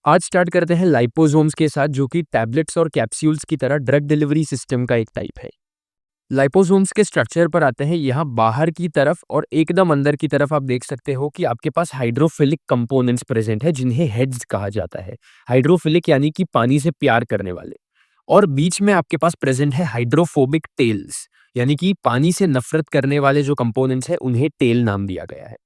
आज स्टार्ट करते हैं लाइपोसोम्स के साथ, जो कि टैबलेट्स और कैप्सूल्स की तरह ड्रग डिलीवरी सिस्टम का एक टाइप है। लाइपोसोम्स के स्ट्रक्चर पर आते हैं। यहाँ बाहर की तरफ और एकदम अंदर की तरफ आप देख सकते हो कि आपके पास हाइड्रोफिलिक कंपोनेंट्स प्रेजेंट है, जिन्हें हेड्स कहा जाता है। हाइड्रोफिलिक यानी कि पानी से प्यार करने वाले। और बीच में आपके पास प्रेजेंट है हाइड्रोफोबिक टेल्स, यानी कि पानी से नफरत करने वाले जो कंपोनेंट्स हैं उन्हें टेल नाम दिया गया है।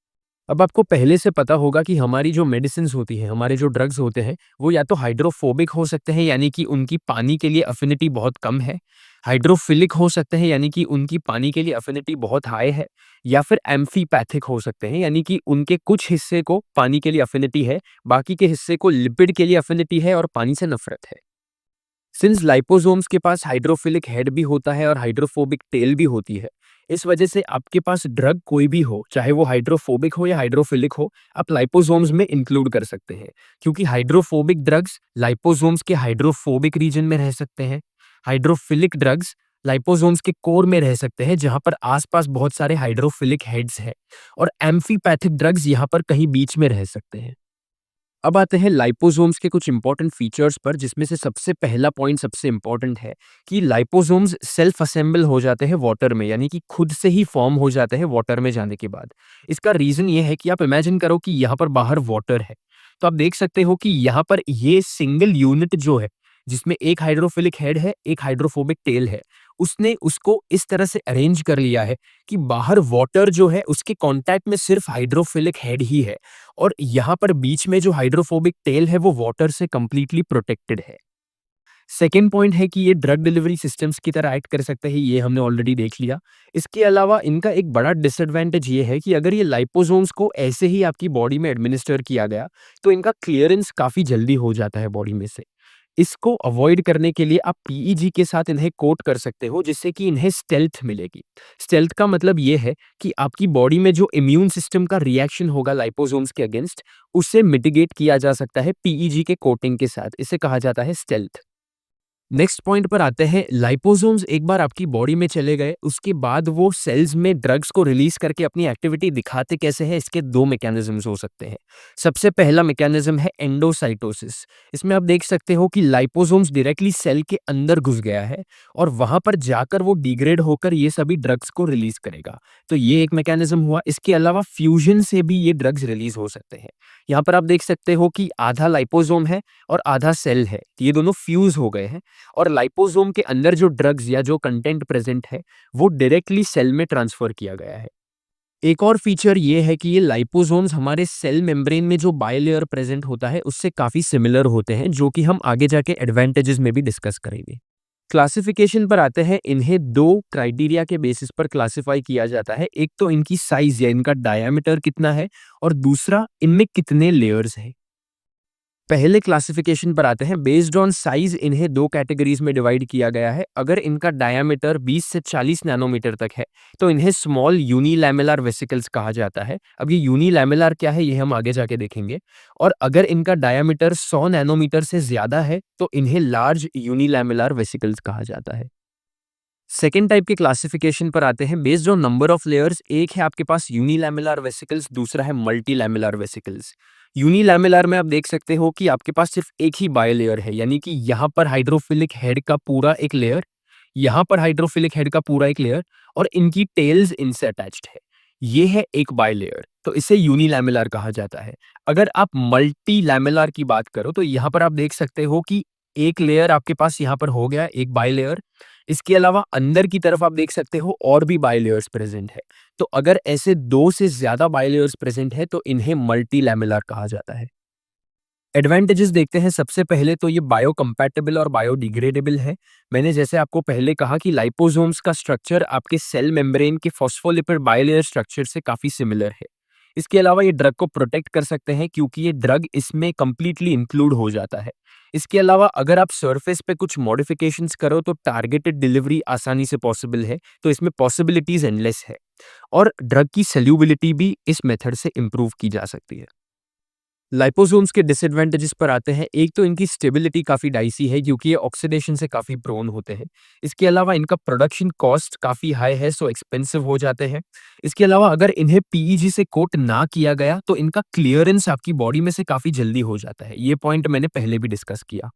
अब आपको पहले से पता होगा कि हमारी जो मेडिसिन्स होती हैं, हमारे जो ड्रग्स होते हैं, वो या तो हाइड्रोफोबिक हो सकते हैं, यानी कि उनकी पानी के लिए अफ़िनिटी बहुत कम है। हाइड्रोफिलिक हो सकते हैं, यानी कि उनकी पानी के लिए अफ़िनिटी बहुत हाई है। या फिर एम्फीपैथिक हो सकते हैं, यानी कि उनके कुछ हिस्से को पानी के लिए अफ़िनिटी है, बाकी के हिस्से को लिपिड के लिए अफ़िनिटी है और पानी से नफ़रत है। सिंस लाइपोसोम्स के पास हाइड्रोफिलिक हेड भी होता है और हाइड्रोफोबिक टेल भी होती है, इस वजह से आपके पास ड्रग कोई भी हो, चाहे वो हाइड्रोफोबिक हो या हाइड्रोफिलिक हो, आप लाइपोसोम्स में इंक्लूड कर सकते हैं। क्योंकि हाइड्रोफोबिक ड्रग्स लाइपोसोम्स के हाइड्रोफोबिक रीजन में रह सकते हैं। हाइड्रोफिलिक ड्रग्स लाइपोसोम्स के कोर में रह सकते हैं, जहां पर आसपास बहुत सारे हाइड्रोफिलिक हेड्स हैं। और एम्फीपैथिक ड्रग्स यहाँ पर कहीं बीच में रह सकते हैं। अब आते हैं लाइपोसोम्स के कुछ इंपॉर्टेंट फीचर्स पर, जिसमें से सबसे पहला पॉइंट सबसे इंपॉर्टेंट है कि लाइपोसोम्स सेल्फ असेंबल हो जाते हैं वाटर में, यानी कि खुद से ही फॉर्म हो जाते हैं वाटर में जाने के बाद। इसका रीजन ये है कि आप इमेजिन करो कि यहाँ पर बाहर वाटर है, तो आप देख सकते हो कि यहाँ पर ये सिंगल यूनिट जो है, जिसमें एक हाइड्रोफिलिक हेड है, एक हाइड्रोफोबिक टेल है, उसने उसको इस तरह से अरेंज कर लिया है कि बाहर वाटर जो है उसके कांटेक्ट में सिर्फ हाइड्रोफिलिक हेड ही है। और यहाँ पर बीच में जो हाइड्रोफोबिक टेल है वो वाटर से कंप्लीटली प्रोटेक्टेड है। सेकेंड पॉइंट है कि ये ड्रग डिलीवरी सिस्टम्स की तरह एक्ट कर सकते हैं, ये हमने ऑलरेडी देख लिया। इसके अलावा इनका एक बड़ा डिसएडवांटेज ये है कि अगर ये लाइपोसोम्स को ऐसे ही आपकी बॉडी में एडमिनिस्टर किया गया, तो इनका क्लियरेंस काफ़ी जल्दी हो जाता है बॉडी में से। इसको अवॉइड करने के लिए आप पीईजी के साथ इन्हें कोट कर सकते हो, जिससे कि इन्हें स्टेल्थ मिलेगी। स्टेल्थ का मतलब ये है कि आपकी बॉडी में जो इम्यून सिस्टम का रिएक्शन होगा लाइपोसोम्स के अगेंस्ट, उसे मिटिगेट किया जा सकता है पीईजी के कोटिंग के साथ। इसे कहा जाता है स्टेल्थ। नेक्स्ट पॉइंट पर आते हैं। लाइपोसोम्स एक बार आपकी बॉडी में चले गए, उसके बाद वो सेल्स में ड्रग्स को रिलीज करके अपनी एक्टिविटी दिखाते कैसे हैं, इसके दो मैकेनिज्म्स हो सकते हैं। सबसे पहला मैकेनिज्म है एंडोसाइटोसिस। इसमें आप देख सकते हो कि लाइपोसोम्स डायरेक्टली सेल के अंदर घुस गया है और वहां पर जाकर वो डिग्रेड होकर ये सभी ड्रग्स को रिलीज करेगा। तो ये एक मैकेनिज्म हुआ। इसके अलावा फ्यूजन से भी ये ड्रग्स रिलीज हो सकते हैं। यहाँ पर आप देख सकते हो कि आधा लाइपोसोम है और आधा सेल है, ये दोनों फ्यूज हो गए हैं। और लाइपोसोम के अंदर जो ड्रग्स या जो कंटेंट प्रेजेंट है, वो डायरेक्टली सेल में ट्रांसफर किया गया है। एक और फीचर ये है कि ये लाइपोसोम्स हमारे सेल मेम्ब्रेन में जो बाइलेयर प्रेजेंट होता है उससे काफी सिमिलर होते हैं, जो कि हम आगे जाके एडवांटेजेस में भी डिस्कस करेंगे। क्लासिफिकेशन पर आते हैं। इन्हें दो क्राइटेरिया के बेसिस पर क्लासिफाई किया जाता है। एक तो इनकी साइज या इनका डायामीटर कितना है, और दूसरा इनमें कितने लेयर्स हैं। पहले क्लासिफिकेशन पर आते हैं। बेस्ड ऑन साइज इन्हें दो कैटेगरीज में डिवाइड किया गया है। अगर इनका डायामीटर 20 से 40 नैनोमीटर तक है, तो इन्हें स्मॉल यूनिलैमेलर वेसिकल्स कहा जाता है। अब ये यूनिलैमेलर क्या है, ये हम आगे जाके देखेंगे। और अगर इनका डायामीटर 100 नैनोमीटर से ज्यादा है, तो इन्हें लार्ज यूनिलैमेलर वेसिकल्स कहा जाता है। सेकेंड टाइप के क्लासिफिकेशन पर आते हैं। Based on number of layers, एक है आपके पास यूनिलैमेलर वेसिकल्स, दूसरा है मल्टीलैमेलर वेसिकल्स। यूनिलैमेलर में आप देख सकते हो कि आपके पास सिर्फ एक ही बायलेयर है, यानी कि यहाँ पर हाइड्रोफिलिक हेड का पूरा एक लेयर, यहाँ पर हाइड्रोफिलिक हेड का पूरा एक लेयर, और इनकी टेल्स इनसे अटैच्ड है। ये है एक बायलेयर, तो इसे यूनिलैमेलर कहा जाता है। अगर आप मल्टी लैमेलर की बात करो, तो यहाँ पर आप देख सकते हो कि एक लेयर आपके पास यहाँ पर हो गया, एक बायलेयर। इसके अलावा अंदर की तरफ आप देख सकते हो और भी बायलेयर्स प्रेजेंट है। तो अगर ऐसे दो से ज्यादा बायलेयर्स प्रेजेंट है, तो इन्हें मल्टी लैमेलर कहा जाता है। एडवांटेजेस देखते हैं। सबसे पहले तो ये बायोकम्पैटिबल और बायोडिग्रेडेबल है। मैंने जैसे आपको पहले कहा कि लाइपोसोम्स का स्ट्रक्चर आपके सेल मेम्ब्रेन के फॉस्फोलिपिड बाइलेयर स्ट्रक्चर से काफी सिमिलर है। इसके अलावा ये ड्रग को प्रोटेक्ट कर सकते हैं, क्योंकि ये ड्रग इसमें कंप्लीटली इंक्लूड हो जाता है। इसके अलावा अगर आप सरफेस पे कुछ मॉडिफिकेशंस करो, तो टारगेटेड डिलीवरी आसानी से पॉसिबल है। तो इसमें पॉसिबिलिटीज एंडलेस है। और ड्रग की सल्यूबिलिटी भी इस मेथड से इंप्रूव की जा सकती है। लाइपोसोम्स के डिसएडवांटेजेस पर आते हैं। एक तो इनकी स्टेबिलिटी काफ़ी डाइसी है क्योंकि ये ऑक्सीडेशन से काफ़ी प्रोन होते हैं। इसके अलावा इनका प्रोडक्शन कॉस्ट काफ़ी हाई है, सो एक्सपेंसिव हो जाते हैं। इसके अलावा अगर इन्हें पीईजी से कोट ना किया गया तो इनका क्लीयरेंस आपकी बॉडी में से काफ़ी जल्दी हो जाता है। ये पॉइंट मैंने पहले भी डिस्कस किया।